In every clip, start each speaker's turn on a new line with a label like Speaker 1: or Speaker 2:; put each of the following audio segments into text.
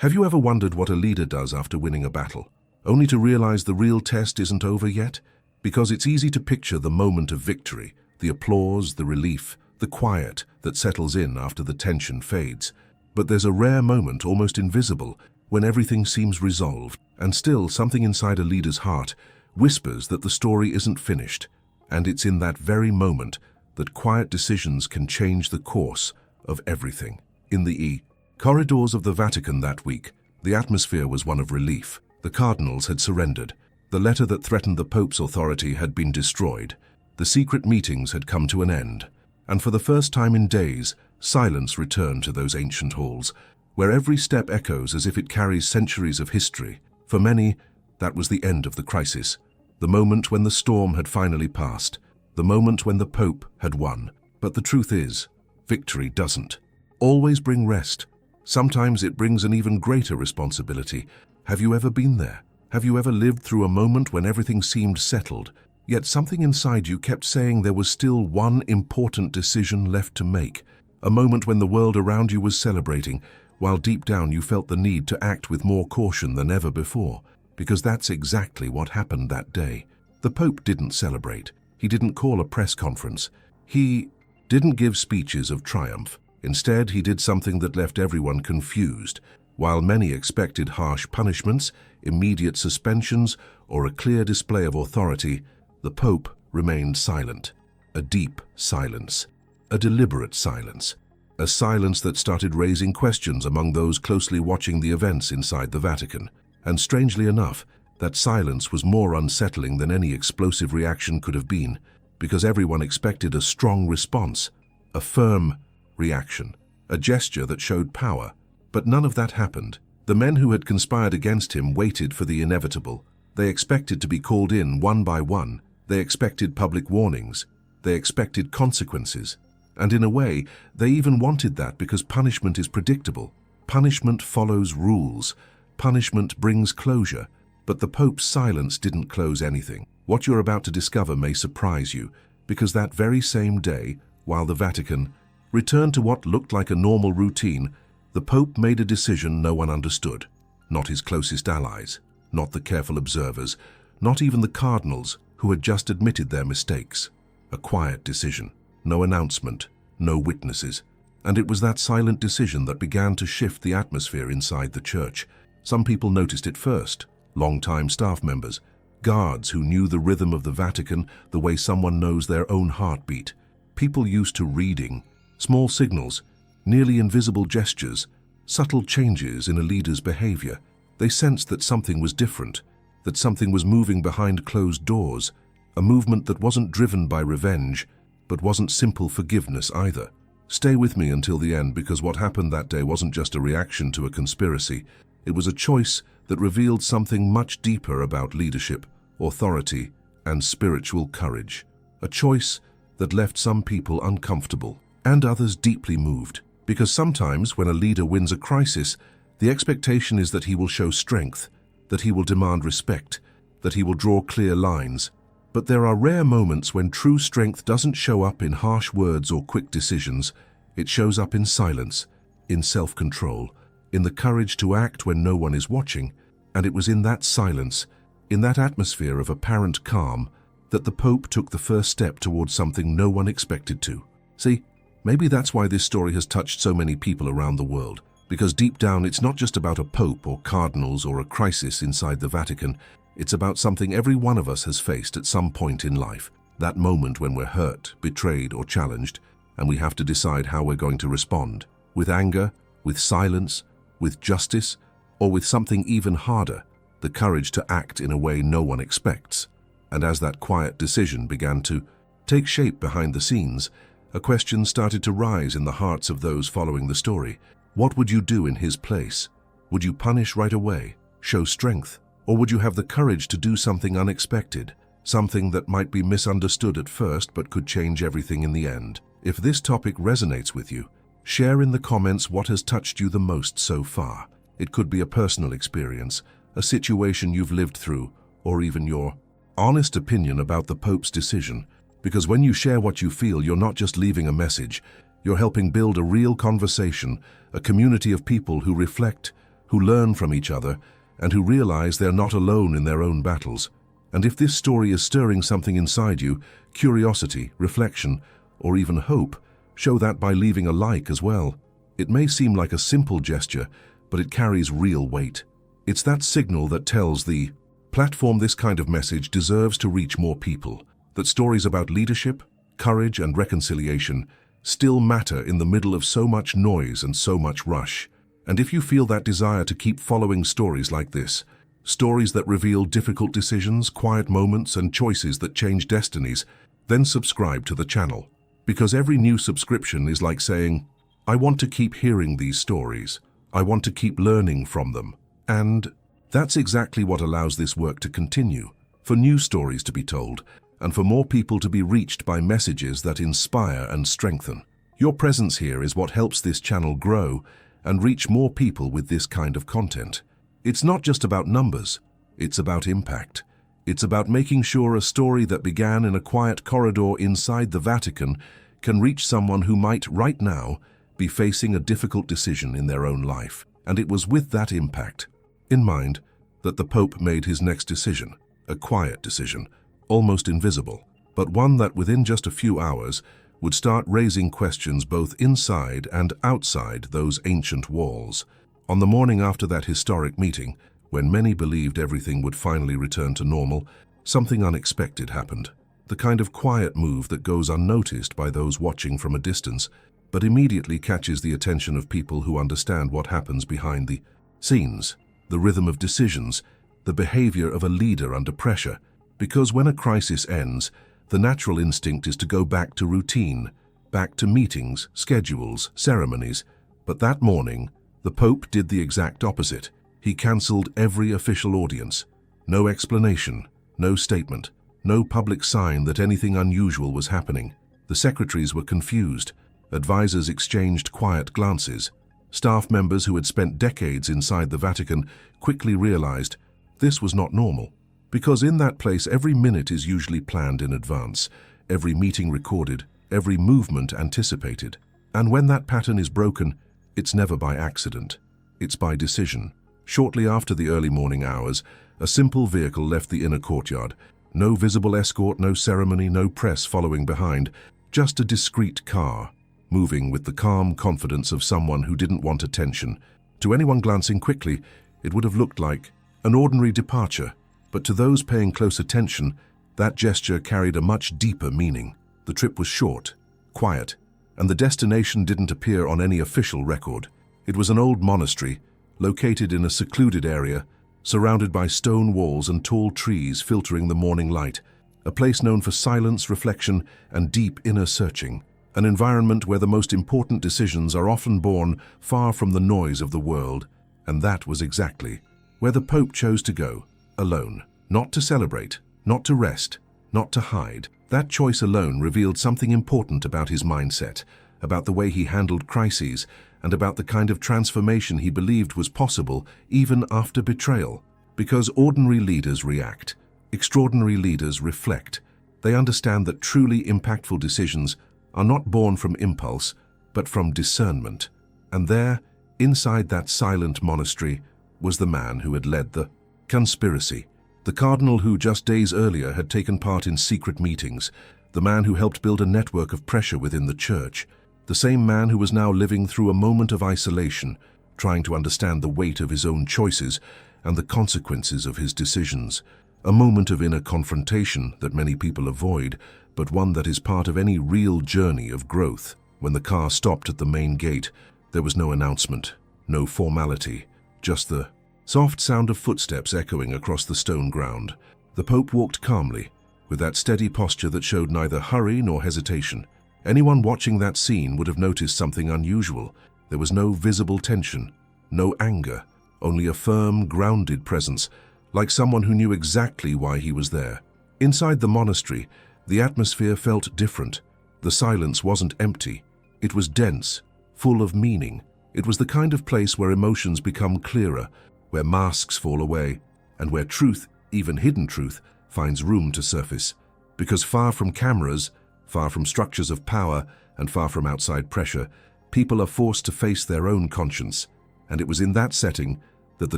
Speaker 1: Have you ever wondered what a leader does after winning a battle, only to realize the real test isn't over yet? Because it's easy to picture the moment of victory, the applause, the relief, the quiet that settles in after the tension fades. But there's a rare moment, almost invisible, when everything seems resolved, and still something inside a leader's heart whispers that the story isn't finished. And it's in that very moment that quiet decisions can change the course of everything. In the corridors of the Vatican that week, the atmosphere was one of relief. The cardinals had surrendered. The letter that threatened the Pope's authority had been destroyed. The secret meetings had come to an end. And for the first time in days, silence returned to those ancient halls, where every step echoes as if it carries centuries of history. For many, that was the end of the crisis, the moment when the storm had finally passed, the moment when the Pope had won. But the truth is, victory doesn't always bring rest. Sometimes it brings an even greater responsibility. Have you ever been there? Have you ever lived through a moment when everything seemed settled, yet something inside you kept saying there was still one important decision left to make? A moment when the world around you was celebrating, while deep down you felt the need to act with more caution than ever before. Because that's exactly what happened that day. The Pope didn't celebrate. He didn't call a press conference. He didn't give speeches of triumph. Instead, he did something that left everyone confused. While many expected harsh punishments, immediate suspensions, or a clear display of authority, the Pope remained silent. A deep silence. A deliberate silence. A silence that started raising questions among those closely watching the events inside the Vatican. And strangely enough, that silence was more unsettling than any explosive reaction could have been, because everyone expected a strong response, a firm reaction, a gesture that showed power. But none of that happened. The men who had conspired against him waited for the inevitable. They expected to be called in one by one. They expected public warnings. They expected consequences. And in a way, they even wanted that because punishment is predictable. Punishment follows rules. Punishment brings closure. But the Pope's silence didn't close anything. What you're about to discover may surprise you, because that very same day, while the Vatican returned to what looked like a normal routine, the Pope made a decision no one understood. Not his closest allies, not the careful observers, not even the cardinals who had just admitted their mistakes. A quiet decision, no announcement, no witnesses. And it was that silent decision that began to shift the atmosphere inside the church. Some people noticed it first, long-time staff members, guards who knew the rhythm of the Vatican the way someone knows their own heartbeat. People used to reading, small signals, nearly invisible gestures, subtle changes in a leader's behavior. They sensed that something was different, that something was moving behind closed doors, a movement that wasn't driven by revenge, but wasn't simple forgiveness either. Stay with me until the end, because what happened that day wasn't just a reaction to a conspiracy. It was a choice that revealed something much deeper about leadership, authority, and spiritual courage. A choice that left some people uncomfortable and others deeply moved. Because sometimes when a leader wins a crisis, the expectation is that he will show strength, that he will demand respect, that he will draw clear lines. But there are rare moments when true strength doesn't show up in harsh words or quick decisions. It shows up in silence, in self-control, in the courage to act when no one is watching. And it was in that silence, in that atmosphere of apparent calm, that the Pope took the first step towards something no one expected to. See, maybe that's why this story has touched so many people around the world. Because deep down, it's not just about a pope or cardinals or a crisis inside the Vatican. It's about something every one of us has faced at some point in life. That moment when we're hurt, betrayed, or challenged, and we have to decide how we're going to respond. With anger, with silence, with justice, or with something even harder, the courage to act in a way no one expects. And as that quiet decision began to take shape behind the scenes, a question started to rise in the hearts of those following the story. What would you do in his place? Would you punish right away, show strength, or would you have the courage to do something unexpected, something that might be misunderstood at first but could change everything in the end? If this topic resonates with you, share in the comments what has touched you the most so far. It could be a personal experience, a situation you've lived through, or even your honest opinion about the Pope's decision. Because when you share what you feel, you're not just leaving a message, you're helping build a real conversation, a community of people who reflect, who learn from each other, and who realize they're not alone in their own battles. And if this story is stirring something inside you, curiosity, reflection, or even hope, show that by leaving a like as well. It may seem like a simple gesture, but it carries real weight. It's that signal that tells the platform this kind of message deserves to reach more people, that stories about leadership, courage, and reconciliation still matter in the middle of so much noise and so much rush. And if you feel that desire to keep following stories like this, stories that reveal difficult decisions, quiet moments, and choices that change destinies, then subscribe to the channel. Because every new subscription is like saying, I want to keep hearing these stories. I want to keep learning from them. And that's exactly what allows this work to continue, for new stories to be told, and for more people to be reached by messages that inspire and strengthen. Your presence here is what helps this channel grow and reach more people with this kind of content. It's not just about numbers, it's about impact. It's about making sure a story that began in a quiet corridor inside the Vatican can reach someone who might, right now, be facing a difficult decision in their own life. And it was with that impact in mind that the Pope made his next decision, a quiet decision, almost invisible, but one that within just a few hours would start raising questions both inside and outside those ancient walls. On the morning after that historic meeting, when many believed everything would finally return to normal, something unexpected happened. The kind of quiet move that goes unnoticed by those watching from a distance, but immediately catches the attention of people who understand what happens behind the scenes, the rhythm of decisions, the behavior of a leader under pressure. Because when a crisis ends, the natural instinct is to go back to routine, back to meetings, schedules, ceremonies. But that morning, the Pope did the exact opposite. He cancelled every official audience. No explanation, no statement, no public sign that anything unusual was happening. The secretaries were confused. Advisors exchanged quiet glances. Staff members who had spent decades inside the Vatican quickly realized this was not normal. Because in that place, every minute is usually planned in advance, every meeting recorded, every movement anticipated. And when that pattern is broken, it's never by accident. It's by decision. Shortly after the early morning hours, a simple vehicle left the inner courtyard. No visible escort, no ceremony, no press following behind. Just a discreet car, moving with the calm confidence of someone who didn't want attention. To anyone glancing quickly, it would have looked like an ordinary departure. But to those paying close attention, that gesture carried a much deeper meaning. The trip was short, quiet, and the destination didn't appear on any official record. It was an old monastery, located in a secluded area, surrounded by stone walls and tall trees filtering the morning light, a place known for silence, reflection, and deep inner searching, an environment where the most important decisions are often born far from the noise of the world. And that was exactly where the Pope chose to go. Alone, not to celebrate, not to rest, not to hide. That choice alone revealed something important about his mindset, about the way he handled crises, and about the kind of transformation he believed was possible even after betrayal. Because ordinary leaders react, extraordinary leaders reflect. They understand that truly impactful decisions are not born from impulse, but from discernment. And there, inside that silent monastery, was the man who had led the conspiracy, the cardinal who just days earlier had taken part in secret meetings, the man who helped build a network of pressure within the church, the same man who was now living through a moment of isolation, trying to understand the weight of his own choices and the consequences of his decisions. A moment of inner confrontation that many people avoid, but one that is part of any real journey of growth. When the car stopped at the main gate, there was no announcement, no formality, just the soft sound of footsteps echoing across the stone ground. The Pope walked calmly, with that steady posture that showed neither hurry nor hesitation. Anyone watching that scene would have noticed something unusual. There was no visible tension, no anger, only a firm, grounded presence, like someone who knew exactly why he was there. Inside the monastery, the atmosphere felt different. The silence wasn't empty. It was dense, full of meaning. It was the kind of place where emotions become clearer, where masks fall away, and where truth, even hidden truth, finds room to surface. Because far from cameras, far from structures of power, and far from outside pressure, people are forced to face their own conscience. And it was in that setting that the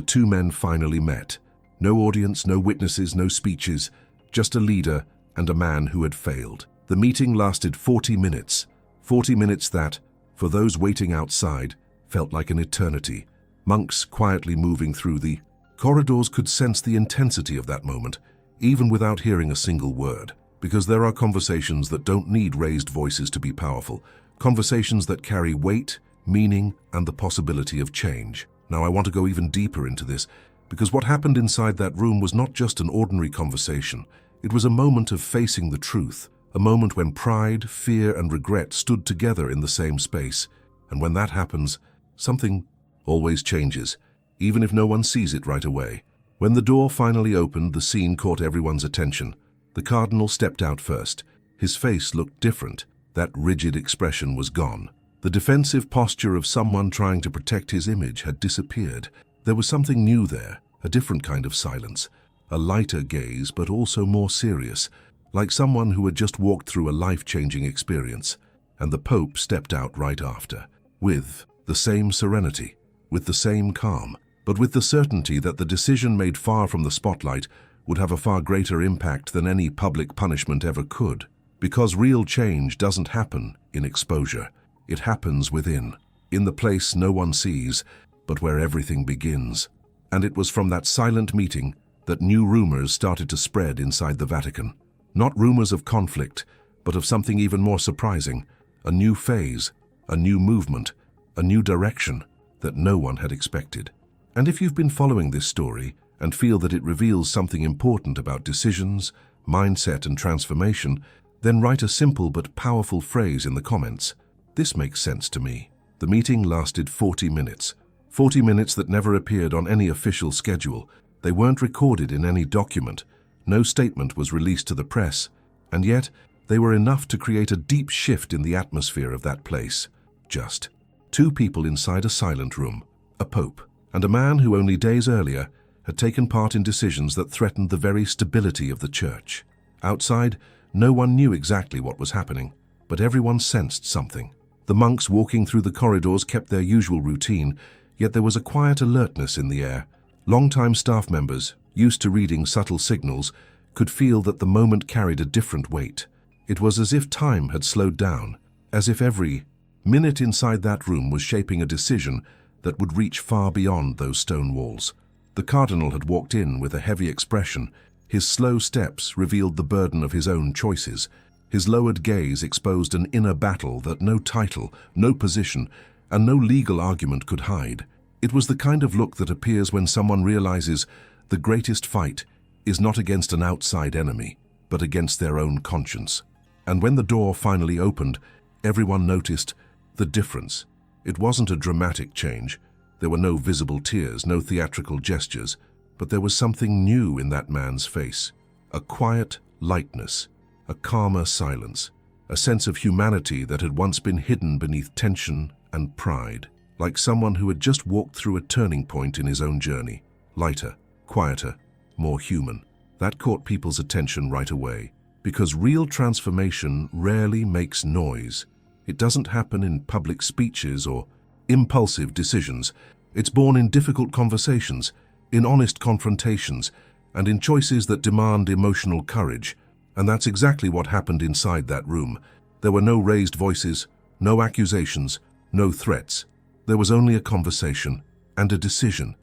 Speaker 1: two men finally met. No audience, no witnesses, no speeches, just a leader and a man who had failed. The meeting lasted 40 minutes. 40 minutes that, for those waiting outside, felt like an eternity. Monks quietly moving through the corridors could sense the intensity of that moment, even without hearing a single word. Because there are conversations that don't need raised voices to be powerful. Conversations that carry weight, meaning, and the possibility of change. Now I want to go even deeper into this, because what happened inside that room was not just an ordinary conversation. It was a moment of facing the truth, a moment when pride, fear, and regret stood together in the same space. And when that happens, something always changes, even if no one sees it right away. When the door finally opened, the scene caught everyone's attention. The cardinal stepped out first. His face looked different. That rigid expression was gone. The defensive posture of someone trying to protect his image had disappeared. There was something new there, a different kind of silence. A lighter gaze, but also more serious, like someone who had just walked through a life-changing experience. And the Pope stepped out right after, with the same serenity, with the same calm, but with the certainty that the decision made far from the spotlight would have a far greater impact than any public punishment ever could. Because real change doesn't happen in exposure. It happens within, in the place no one sees, but where everything begins. And it was from that silent meeting that new rumors started to spread inside the Vatican. Not rumors of conflict, but of something even more surprising, a new phase, a new movement, a new direction that no one had expected. And if you've been following this story, and feel that it reveals something important about decisions, mindset, and transformation, then write a simple but powerful phrase in the comments. This makes sense to me. The meeting lasted 40 minutes. 40 minutes that never appeared on any official schedule. They weren't recorded in any document. No statement was released to the press. And yet, they were enough to create a deep shift in the atmosphere of that place. Just two people inside a silent room, a pope, and a man who only days earlier had taken part in decisions that threatened the very stability of the church. Outside, no one knew exactly what was happening, but everyone sensed something. The monks walking through the corridors kept their usual routine, yet there was a quiet alertness in the air. Long-time staff members, used to reading subtle signals, could feel that the moment carried a different weight. It was as if time had slowed down, as if every minute inside that room was shaping a decision that would reach far beyond those stone walls. The cardinal had walked in with a heavy expression. His slow steps revealed the burden of his own choices. His lowered gaze exposed an inner battle that no title, no position, and no legal argument could hide. It was the kind of look that appears when someone realizes the greatest fight is not against an outside enemy, but against their own conscience. And when the door finally opened, everyone noticed the difference. It wasn't a dramatic change. There were no visible tears, no theatrical gestures, but there was something new in that man's face. A quiet lightness, a calmer silence, a sense of humanity that had once been hidden beneath tension and pride, like someone who had just walked through a turning point in his own journey. Lighter, quieter, more human. That caught people's attention right away, because real transformation rarely makes noise. It doesn't happen in public speeches or impulsive decisions. It's born in difficult conversations, in honest confrontations, and in choices that demand emotional courage. And that's exactly what happened inside that room. There were no raised voices, no accusations, no threats. There was only a conversation and a decision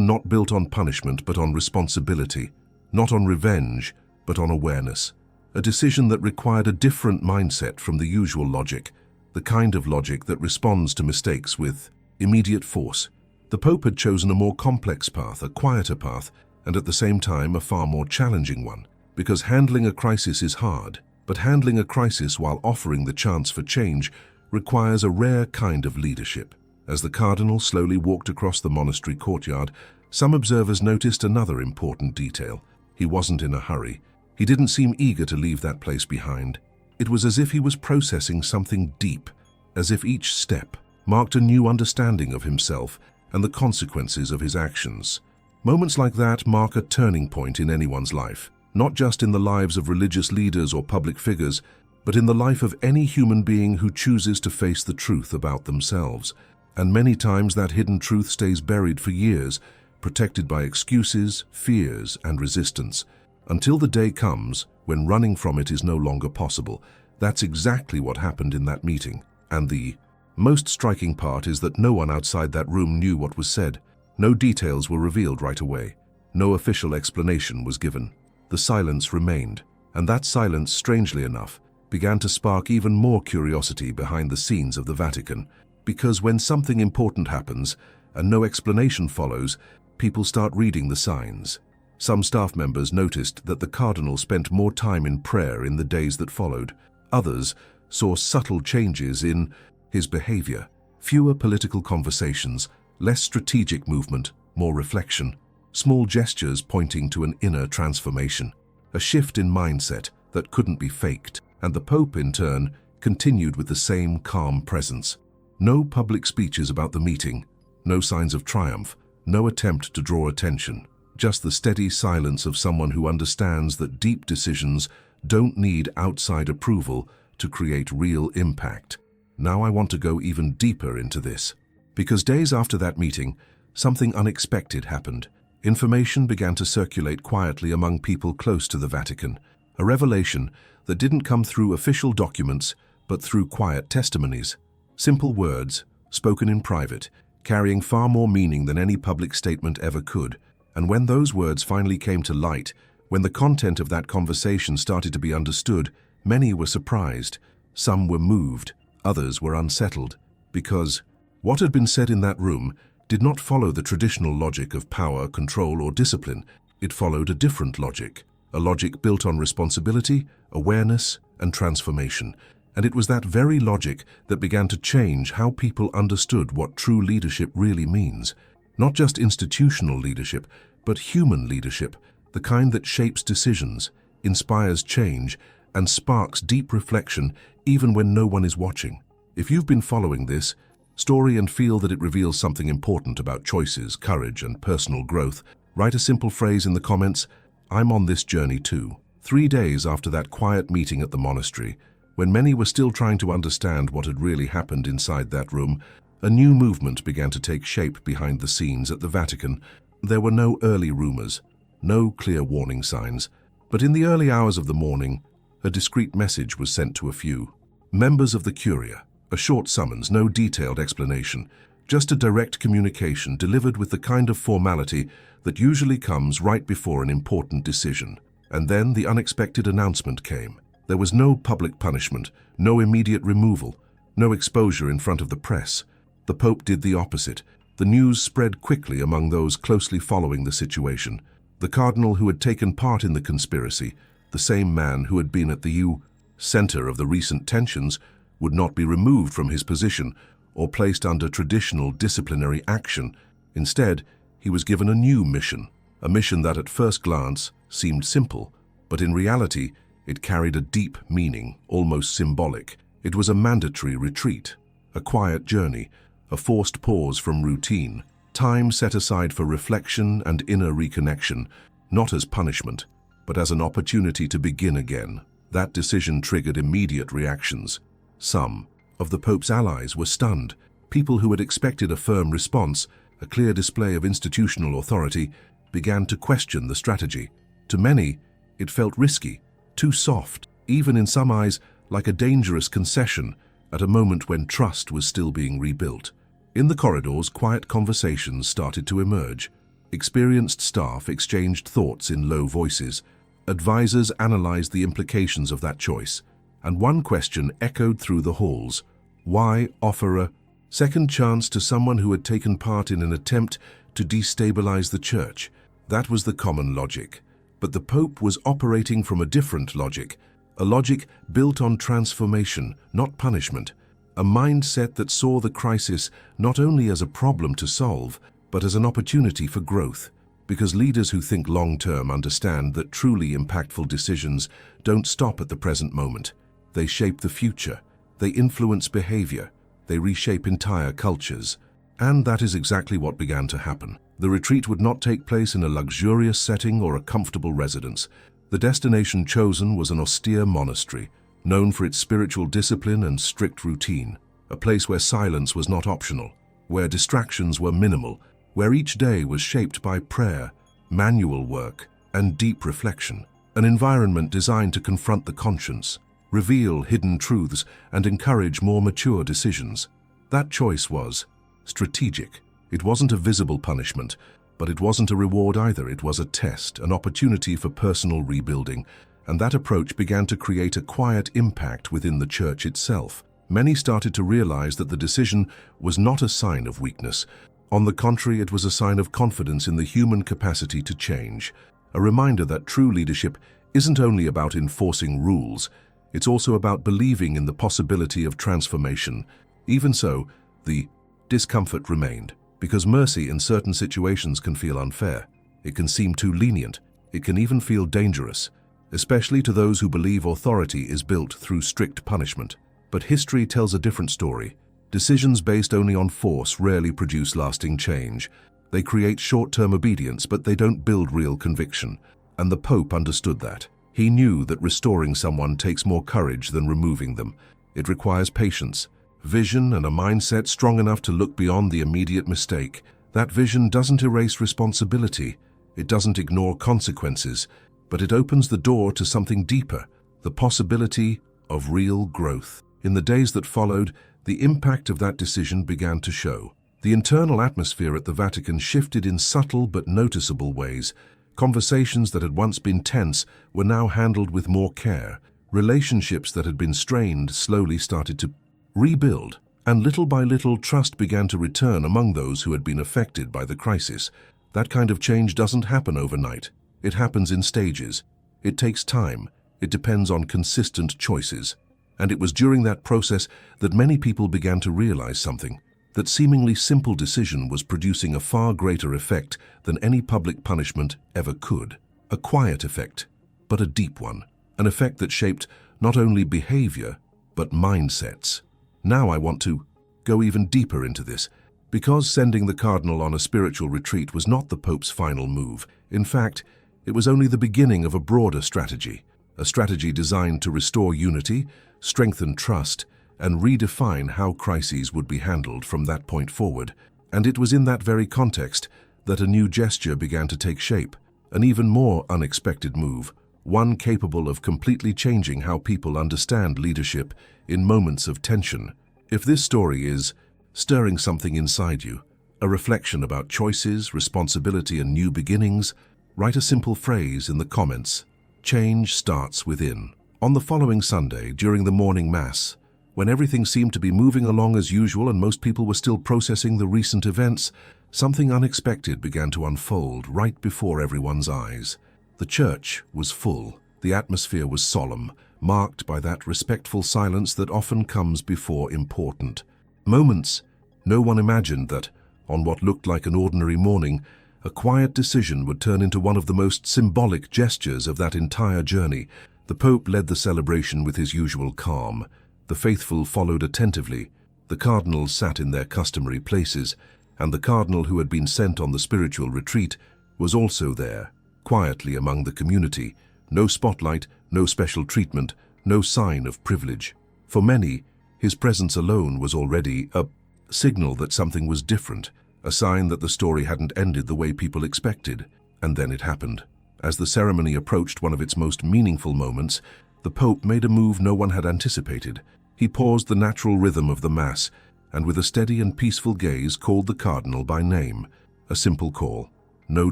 Speaker 1: not built on punishment but on responsibility, not on revenge but on awareness. A decision that required a different mindset from the usual logic, the kind of logic that responds to mistakes with immediate force. The Pope had chosen a more complex path, a quieter path, and at the same time a far more challenging one. Because handling a crisis is hard, but handling a crisis while offering the chance for change requires a rare kind of leadership. As the cardinal slowly walked across the monastery courtyard, some observers noticed another important detail. He wasn't in a hurry. He didn't seem eager to leave that place behind. It was as if he was processing something deep, as if each step marked a new understanding of himself and the consequences of his actions. Moments like that mark a turning point in anyone's life, not just in the lives of religious leaders or public figures, but in the life of any human being who chooses to face the truth about themselves. And many times that hidden truth stays buried for years, protected by excuses, fears, and resistance, until the day comes when running from it is no longer possible. That's exactly what happened in that meeting. And the most striking part is that no one outside that room knew what was said. No details were revealed right away. No official explanation was given. The silence remained, and that silence, strangely enough, began to spark even more curiosity behind the scenes of the Vatican. Because when something important happens and no explanation follows, people start reading the signs. Some staff members noticed that the cardinal spent more time in prayer in the days that followed. Others saw subtle changes in his behavior, fewer political conversations, less strategic movement, more reflection, small gestures pointing to an inner transformation, a shift in mindset that couldn't be faked. And the Pope, in turn, continued with the same calm presence. No public speeches about the meeting, no signs of triumph, no attempt to draw attention, just the steady silence of someone who understands that deep decisions don't need outside approval to create real impact. Now I want to go even deeper into this, because days after that meeting, something unexpected happened. Information began to circulate quietly among people close to the Vatican, a revelation that didn't come through official documents, but through quiet testimonies. Simple words, spoken in private, carrying far more meaning than any public statement ever could. And when those words finally came to light, when the content of that conversation started to be understood, many were surprised. Some were moved, others were unsettled, because what had been said in that room did not follow the traditional logic of power, control, or discipline. It followed a different logic, a logic built on responsibility, awareness, and transformation. And it was that very logic that began to change how people understood what true leadership really means. Not just institutional leadership, but human leadership, the kind that shapes decisions, inspires change, and sparks deep reflection even when no one is watching. If you've been following this story and feel that it reveals something important about choices, courage, and personal growth, write a simple phrase in the comments: "I'm on this journey too." 3 days after that quiet meeting at the monastery, when many were still trying to understand what had really happened inside that room, a new movement began to take shape behind the scenes at the Vatican. There were no early rumors, no clear warning signs, but in the early hours of the morning, a discreet message was sent to a few members of the Curia. A short summons, no detailed explanation, just a direct communication delivered with the kind of formality that usually comes right before an important decision. And then the unexpected announcement came. There was no public punishment, no immediate removal, no exposure in front of the press. The Pope did the opposite. The news spread quickly among those closely following the situation. The cardinal who had taken part in the conspiracy, the same man who had been at the center of the recent tensions, would not be removed from his position or placed under traditional disciplinary action. Instead, he was given a new mission, a mission that at first glance seemed simple, but in reality, it carried a deep meaning, almost symbolic. It was a mandatory retreat, a quiet journey, a forced pause from routine, time set aside for reflection and inner reconnection, not as punishment, but as an opportunity to begin again. That decision triggered immediate reactions. Some of the Pope's allies were stunned. People who had expected a firm response, a clear display of institutional authority, began to question the strategy. To many, it felt risky, too soft, even in some eyes like a dangerous concession at a moment when trust was still being rebuilt. In the corridors, quiet conversations started to emerge. Experienced staff exchanged thoughts in low voices. Advisors analyzed the implications of that choice. And one question echoed through the halls: why offer a second chance to someone who had taken part in an attempt to destabilize the Church? That was the common logic. But the Pope was operating from a different logic, a logic built on transformation, not punishment, a mindset that saw the crisis not only as a problem to solve, but as an opportunity for growth. Because leaders who think long-term understand that truly impactful decisions don't stop at the present moment. They shape the future, they influence behavior, they reshape entire cultures. And that is exactly what began to happen. The retreat would not take place in a luxurious setting or a comfortable residence. The destination chosen was an austere monastery, known for its spiritual discipline and strict routine, a place where silence was not optional, where distractions were minimal, where each day was shaped by prayer, manual work, and deep reflection. An environment designed to confront the conscience, reveal hidden truths, and encourage more mature decisions. That choice was strategic. It wasn't a visible punishment, but it wasn't a reward either. It was a test, an opportunity for personal rebuilding, and that approach began to create a quiet impact within the church itself. Many started to realize that the decision was not a sign of weakness. On the contrary, it was a sign of confidence in the human capacity to change, a reminder that true leadership isn't only about enforcing rules, it's also about believing in the possibility of transformation. Even so, the discomfort remained, because mercy in certain situations can feel unfair. It can seem too lenient. It can even feel dangerous, especially to those who believe authority is built through strict punishment. But history tells a different story. Decisions based only on force rarely produce lasting change. They create short-term obedience, but they don't build real conviction. And the Pope understood that. He knew that restoring someone takes more courage than removing them. It requires patience, vision, and a mindset strong enough to look beyond the immediate mistake. That vision doesn't erase responsibility. It doesn't ignore consequences, but it opens the door to something deeper, the possibility of real growth. In the days that followed, the impact of that decision began to show. The internal atmosphere at the Vatican shifted in subtle but noticeable ways. Conversations that had once been tense were now handled with more care. Relationships that had been strained slowly started to rebuild, and little by little trust began to return among those who had been affected by the crisis. That kind of change doesn't happen overnight. It happens in stages. It takes time. It depends on consistent choices. And it was during that process that many people began to realize something. That seemingly simple decision was producing a far greater effect than any public punishment ever could. A quiet effect, but a deep one. An effect that shaped not only behavior, but mindsets. Now I want to go even deeper into this, because sending the cardinal on a spiritual retreat was not the Pope's final move. In fact, it was only the beginning of a broader strategy, a strategy designed to restore unity, strengthen trust, and redefine how crises would be handled from that point forward. And it was in that very context that a new gesture began to take shape, an even more unexpected move, one capable of completely changing how people understand leadership in moments of tension. If this story is stirring something inside you, a reflection about choices, responsibility, and new beginnings, write a simple phrase in the comments. Change starts within. On the following Sunday, during the morning mass, when everything seemed to be moving along as usual and most people were still processing the recent events, something unexpected began to unfold right before everyone's eyes. The church was full. The atmosphere was solemn, marked by that respectful silence that often comes before important moments. No one imagined that, on what looked like an ordinary morning, a quiet decision would turn into one of the most symbolic gestures of that entire journey. The Pope led the celebration with his usual calm. The faithful followed attentively. The cardinals sat in their customary places, and the cardinal who had been sent on the spiritual retreat was also there, quietly among the community. No spotlight, no special treatment, no sign of privilege. For many, his presence alone was already a signal that something was different, a sign that the story hadn't ended the way people expected. And then it happened. As the ceremony approached one of its most meaningful moments, the Pope made a move no one had anticipated. He paused the natural rhythm of the Mass, and with a steady and peaceful gaze called the cardinal by name. A simple call. No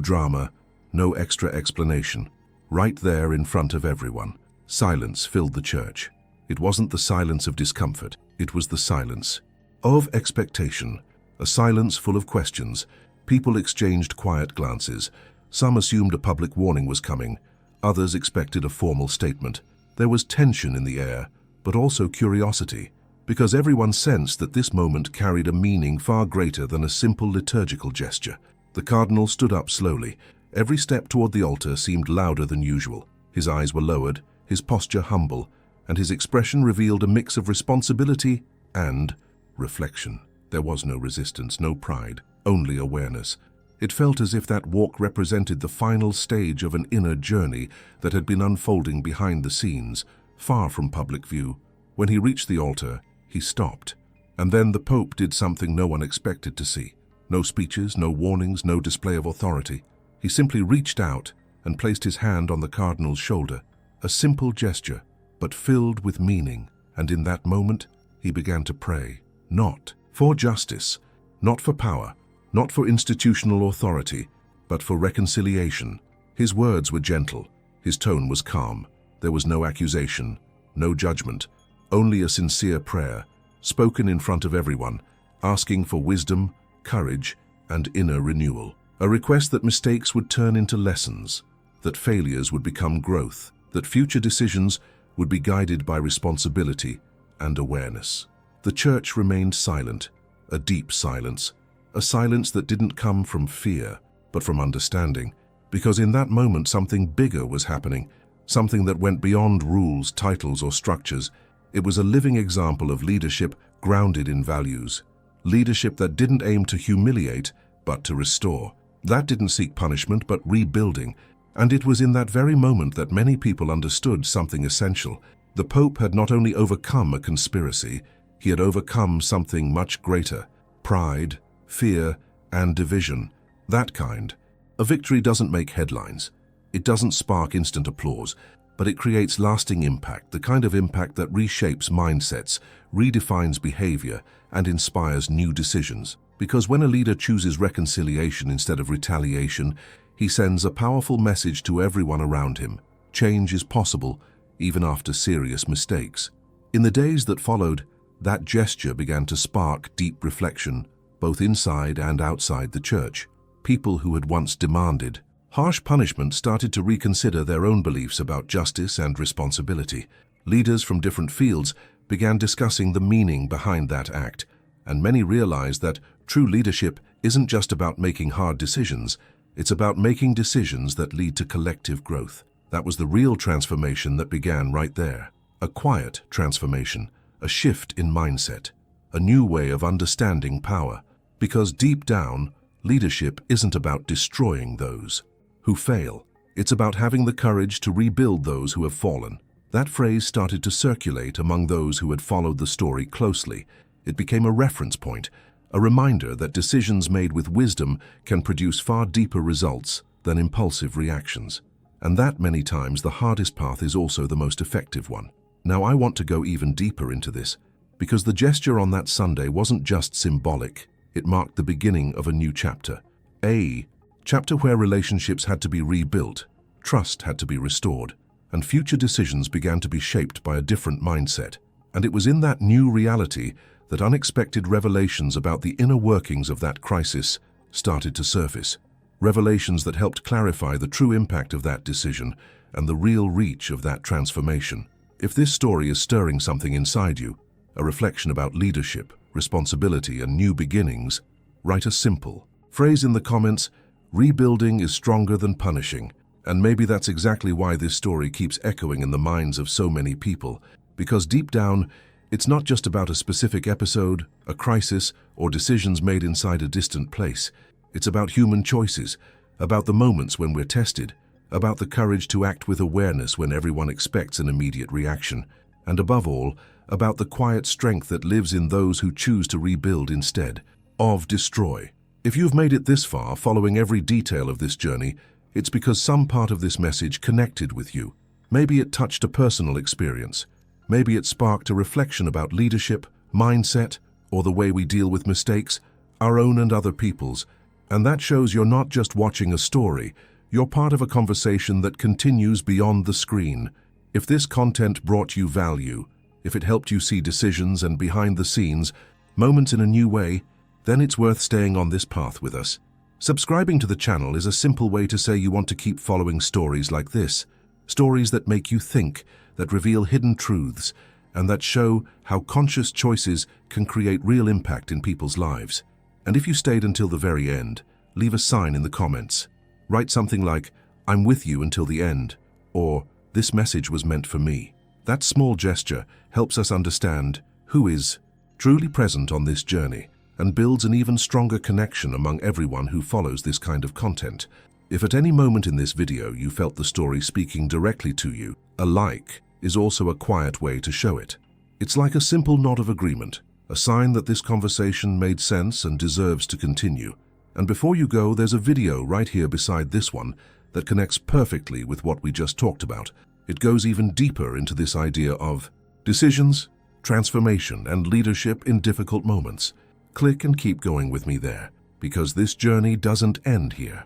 Speaker 1: drama, no extra explanation. Right there in front of everyone. Silence filled the church. It wasn't the silence of discomfort. It was the silence of expectation. A silence full of questions. People exchanged quiet glances. Some assumed a public warning was coming. Others expected a formal statement. There was tension in the air, but also curiosity, because everyone sensed that this moment carried a meaning far greater than a simple liturgical gesture. The cardinal stood up slowly. Every step toward the altar seemed louder than usual. His eyes were lowered, his posture humble, and his expression revealed a mix of responsibility and reflection. There was no resistance, no pride, only awareness. It felt as if that walk represented the final stage of an inner journey that had been unfolding behind the scenes, far from public view. When he reached the altar, he stopped, And then the Pope did something no one expected to see. No speeches, no warnings, no display of authority. He simply reached out and placed his hand on the cardinal's shoulder. A simple gesture, but filled with meaning. And in that moment, he began to pray. Not for justice, not for power, not for institutional authority, but for reconciliation. His words were gentle. His tone was calm. There was no accusation, no judgment, only a sincere prayer, spoken in front of everyone, asking for wisdom, courage, and inner renewal. A request that mistakes would turn into lessons, that failures would become growth, that future decisions would be guided by responsibility and awareness. The Church remained silent, a deep silence, a silence that didn't come from fear, but from understanding, because in that moment something bigger was happening, something that went beyond rules, titles, or structures. It was a living example of leadership grounded in values. Leadership that didn't aim to humiliate, but to restore. That didn't seek punishment, but rebuilding. And it was in that very moment that many people understood something essential. The Pope had not only overcome a conspiracy, he had overcome something much greater: pride, fear, and division. That kind. A victory doesn't make headlines. It doesn't spark instant applause, but it creates lasting impact, the kind of impact that reshapes mindsets, redefines behavior, and inspires new decisions. Because when a leader chooses reconciliation instead of retaliation, he sends a powerful message to everyone around him. Change is possible, even after serious mistakes. In the days that followed, that gesture began to spark deep reflection, both inside and outside the Church. People who had once demanded harsh punishment started to reconsider their own beliefs about justice and responsibility. Leaders from different fields began discussing the meaning behind that act, and many realized that true leadership isn't just about making hard decisions, it's about making decisions that lead to collective growth. That was the real transformation that began right there. A quiet transformation, a shift in mindset, a new way of understanding power. Because deep down, leadership isn't about destroying those who fail. It's about having the courage to rebuild those who have fallen. That phrase started to circulate among those who had followed the story closely. It became a reference point, a reminder that decisions made with wisdom can produce far deeper results than impulsive reactions. And that many times the hardest path is also the most effective one. Now I want to go even deeper into this, because the gesture on that Sunday wasn't just symbolic. It marked the beginning of a new chapter. A chapter where relationships had to be rebuilt, trust had to be restored, and future decisions began to be shaped by a different mindset. And it was in that new reality that unexpected revelations about the inner workings of that crisis started to surface. Revelations that helped clarify the true impact of that decision and the real reach of that transformation. If this story is stirring something inside you, a reflection about leadership, responsibility, and new beginnings, write a simple phrase in the comments: rebuilding is stronger than punishing. And maybe that's exactly why this story keeps echoing in the minds of so many people, because deep down, it's not just about a specific episode, a crisis, or decisions made inside a distant place. It's about human choices, about the moments when we're tested, about the courage to act with awareness when everyone expects an immediate reaction, and above all, about the quiet strength that lives in those who choose to rebuild instead of destroy. If you've made it this far, following every detail of this journey, it's because some part of this message connected with you. Maybe it touched a personal experience. Maybe it sparked a reflection about leadership, mindset, or the way we deal with mistakes, our own and other people's. And that shows you're not just watching a story, you're part of a conversation that continues beyond the screen. If this content brought you value, if it helped you see decisions and behind the scenes, moments in a new way, then it's worth staying on this path with us. Subscribing to the channel is a simple way to say you want to keep following stories like this. Stories that make you think, that reveal hidden truths, and that show how conscious choices can create real impact in people's lives. And if you stayed until the very end, leave a sign in the comments. Write something like, "I'm with you until the end," or "This message was meant for me." That small gesture helps us understand who is truly present on this journey and builds an even stronger connection among everyone who follows this kind of content. If at any moment in this video you felt the story speaking directly to you, a like is also a quiet way to show it. It's like a simple nod of agreement, a sign that this conversation made sense and deserves to continue. And before you go, there's a video right here beside this one that connects perfectly with what we just talked about. It goes even deeper into this idea of decisions, transformation, and leadership in difficult moments. Click and keep going with me there, because this journey doesn't end here.